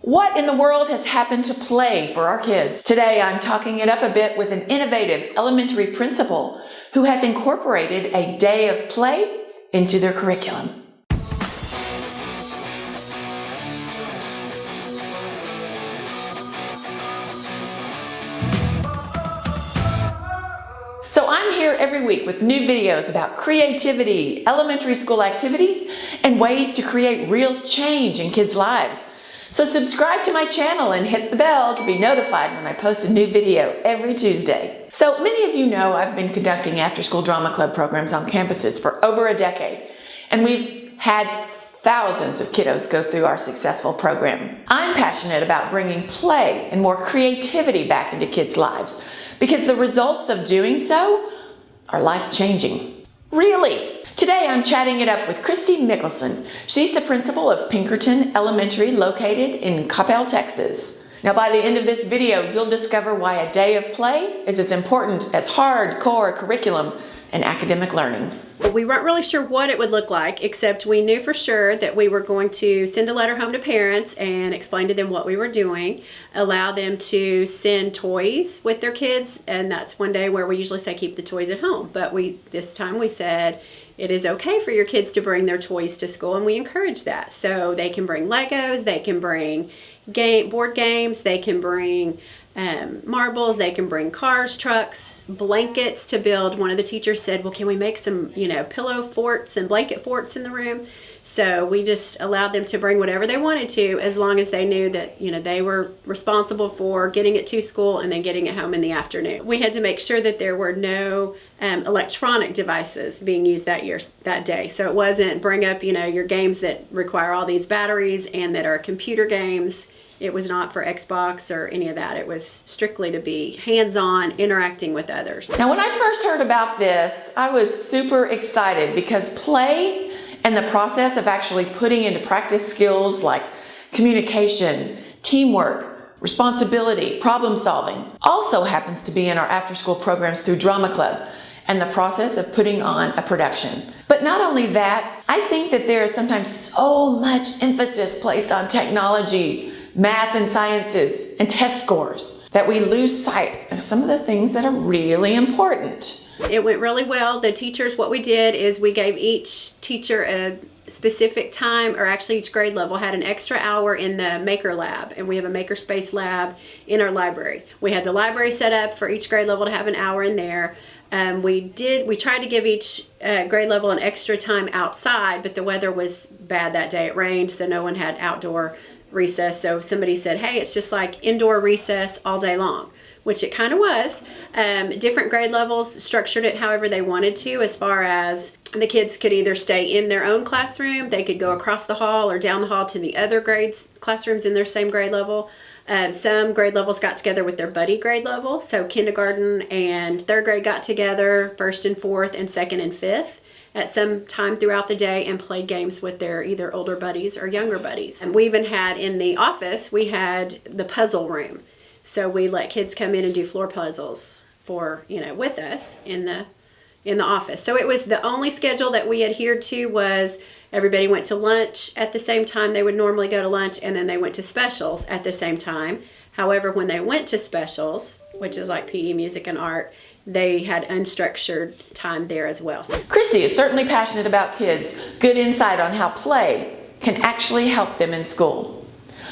What in the world has happened to play for our kids? Today, I'm talking it up a bit with an innovative elementary principal who has incorporated a day of play into their curriculum. So I'm here every week with new videos about creativity, elementary school activities, and ways to create real change in kids' lives. So subscribe to my channel and hit the bell to be notified when I post a new video every Tuesday. So many of you know I've been conducting after-school drama club programs on campuses for over a decade, and we've had thousands of kiddos go through our successful program. I'm passionate about bringing play and more creativity back into kids' lives because the results of doing so are life-changing. Really? Today I'm chatting it up with Christy Mickelson. She's the principal of Pinkerton Elementary located in Coppell, Texas. Now by the end of this video, you'll discover why a day of play is as important as hardcore curriculum and academic learning. We weren't really sure what it would look like, except we knew for sure that we were going to send a letter home to parents and explain to them what we were doing, allow them to send toys with their kids, and that's one day where we usually say keep the toys at home. But this time we said it is okay for your kids to bring their toys to school, and we encourage that. So they can bring Legos, they can bring board games, they can bring marbles, they can bring cars, trucks, blankets to build. One of the teachers said, well, can we make some, pillow forts and blanket forts in the room? So we just allowed them to bring whatever they wanted to, as long as they knew that, they were responsible for getting it to school and then getting it home in the afternoon. We had to make sure that there were no electronic devices being used that day. So it wasn't bring up, your games that require all these batteries and that are computer games. It was not for Xbox or any of that. It was strictly to be hands-on, interacting with others. Now, when I first heard about this, I was super excited because play and the process of actually putting into practice skills like communication, teamwork, responsibility, problem solving also happens to be in our after-school programs through Drama Club and the process of putting on a production. But not only that, I think that there is sometimes so much emphasis placed on technology, math and sciences, and test scores that we lose sight of some of the things that are really important. It went really well. The teachers, what we did is we gave each teacher a specific time, or actually each grade level had an extra hour in the maker lab, and we have a makerspace lab in our library. We had the library set up for each grade level to have an hour in there. We tried to give each grade level an extra time outside, but the weather was bad that day. It rained, so no one had outdoor recess. So somebody said, hey, it's just like indoor recess all day long, which it kind of was. Different grade levels structured it however they wanted to, as far as the kids could either stay in their own classroom, they could go across the hall or down the hall to the other classrooms in their same grade level. Some grade levels got together with their buddy grade level, so kindergarten and third grade got together, first and fourth and second and fifth at some time throughout the day and played games with their either older buddies or younger buddies. And we even had in the office, we had the puzzle room. So we let kids come in and do floor puzzles with us in the office. So it was the only schedule that we adhered to was everybody went to lunch at the same time they would normally go to lunch, and then they went to specials at the same time. However, when they went to specials, which is like PE, music, and art, they had unstructured time there as well. Christy is certainly passionate about kids. Good insight on how play can actually help them in school.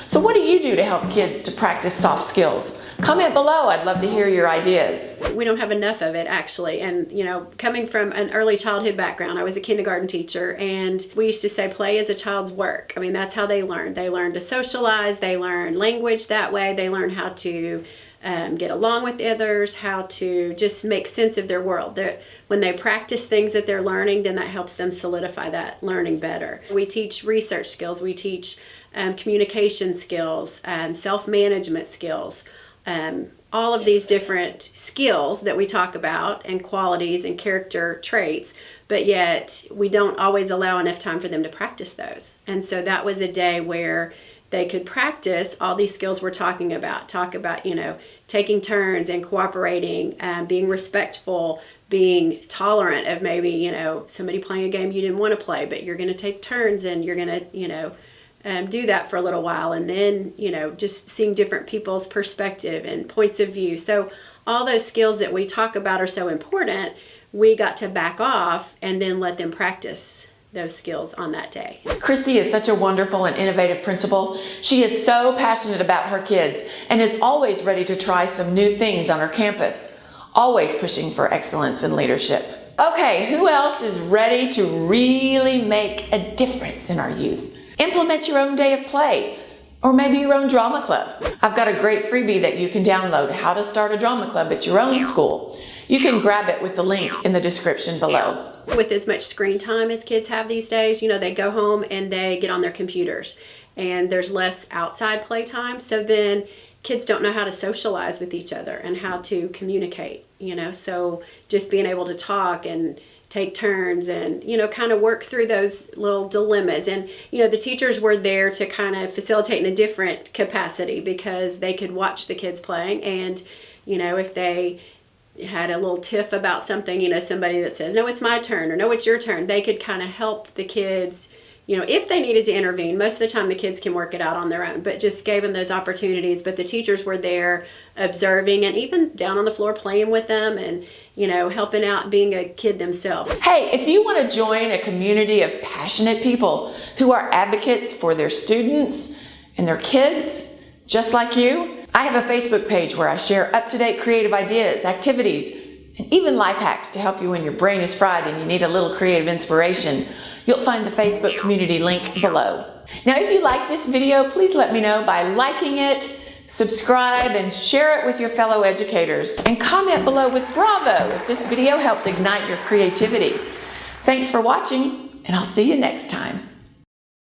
So what do you do to help kids to practice soft skills? Comment below. I'd love to hear your ideas. We don't have enough of it, actually. And, coming from an early childhood background, I was a kindergarten teacher, and we used to say play is a child's work. I mean, that's how they learn. They learn to socialize. They learn language that way. They learn how to get along with others, how to just make sense of their world. When they practice things that they're learning, then that helps them solidify that learning better. We teach research skills. We teach communication skills, self-management skills, all of these different skills that we talk about, and qualities and character traits, but yet we don't always allow enough time for them to practice those. And so that was a day where they could practice all these skills we're talking about. Talk about, taking turns and cooperating, being respectful, being tolerant of maybe, somebody playing a game you didn't want to play, but you're going to take turns and you're going to, do that for a little while, and then, just seeing different people's perspective and points of view. So all those skills that we talk about are so important, we got to back off and then let them practice those skills on that day. Christy is such a wonderful and innovative principal. She is so passionate about her kids and is always ready to try some new things on her campus, always pushing for excellence in leadership. Okay, who else is ready to really make a difference in our youth? Implement your own day of play, or maybe your own drama club. I've got a great freebie that you can download, how to start a drama club at your own school. You can grab it with the link in the description below. With as much screen time as kids have these days, they go home and they get on their computers, and there's less outside play time. So then kids don't know how to socialize with each other and how to communicate, so just being able to talk and take turns and, kind of work through those little dilemmas. And, the teachers were there to kind of facilitate in a different capacity, because they could watch the kids playing, and, if they had a little tiff about something, somebody that says, no, it's my turn, or no, it's your turn, they could kind of help the kids, if they needed to intervene. Most of the time the kids can work it out on their own, but just gave them those opportunities. But the teachers were there observing, and even down on the floor playing with them, and helping out, being a kid themselves. Hey, if you want to join a community of passionate people who are advocates for their students and their kids, just like you, I have a Facebook page where I share up-to-date creative ideas, activities, and even life hacks to help you when your brain is fried and you need a little creative inspiration. You'll find the Facebook community link below. Now, if you like this video, please let me know by liking it, subscribe, and share it with your fellow educators. And comment below with bravo if this video helped ignite your creativity. Thanks for watching, and I'll see you next time.